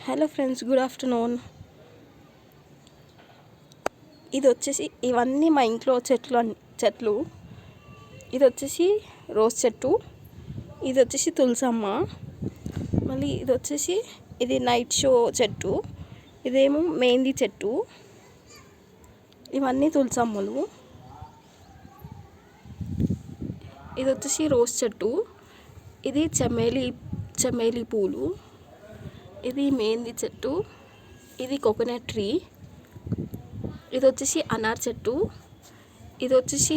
Hello friends, good afternoon. ఇది వచ్చేసి ఇవన్నీ మా ఇంట్లో చెట్లు. ఇది వచ్చేసి రోజ్ చెట్టు, ఇది వచ్చేసి తులసమ్మ, మళ్ళీ ఇది నైట్ షో చెట్టు, ఇదేమో మెహందీ చెట్టు. ఇవన్నీ తులసమ్మలు. ఇది వచ్చేసి రోజ్ చెట్టు, ఇది చమేలి పూలు, ఇది మెహందీ చెట్టు, ఇది కోకోనట్ ట్రీ, ఇది వచ్చేసి అనార్ చెట్టు, ఇది వచ్చేసి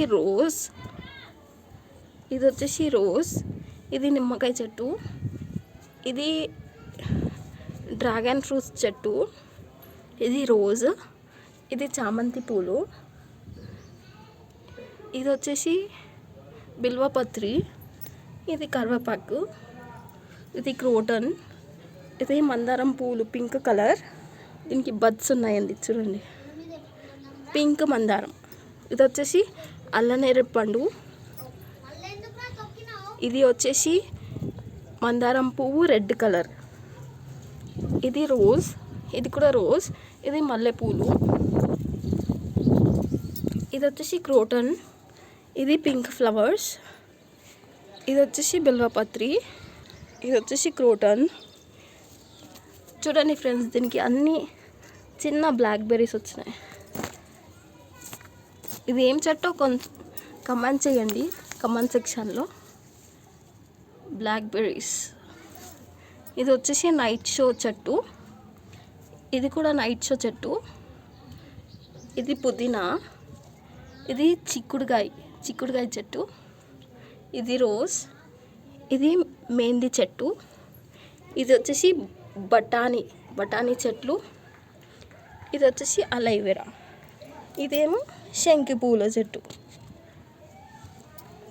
రోజ్, ఇది నిమ్మకాయ చెట్టు, ఇది డ్రాగన్ ఫ్రూట్స్ చెట్టు, ఇది రోజ్, ఇది చామంతి పూలు, ఇది వచ్చేసి బిల్వపత్రి, ఇది కరివేపాకు, ఇది క్రోటన్, ఇది మందారం పూలు పింక్ కలర్. దీనికి బడ్స్ ఉన్నాయండి, చూడండి, పింక్ మందారం. ఇది వచ్చేసి అల్లనేరేడు పండు, ఇది వచ్చేసి మందారం పువ్వు రెడ్ కలర్, ఇది రోజ్, ఇది కూడా రోజ్, ఇది మల్లెపూలు, ఇది వచ్చేసి క్రోటన్, ఇది పింక్ ఫ్లవర్స్, ఇది వచ్చేసి బిల్వపత్రి, ఇది వచ్చేసి క్రోటన్. చూడండి ఫ్రెండ్స్, దీనికి అన్ని చిన్న బ్లాక్ బెర్రీస్ వచ్చినాయి. ఇది ఏం చెట్టో కమెంట్ చేయండి కమెంట్ సెక్షన్లో. Black berries. ఇది వచ్చేసి నైట్ షో చెట్టు, ఇది కూడా నైట్ షో చెట్టు, ఇది పుదీనా, ఇది చిక్కుడుగాయ చెట్టు, ఇది రోజ్, ఇది మెహందీ చెట్టు, ఇది వచ్చేసి బఠానీ చెట్లు, ఇది వచ్చేసి అలోవెరా, ఇదేమో శంకి పూల చెట్టు.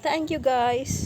Thank you guys.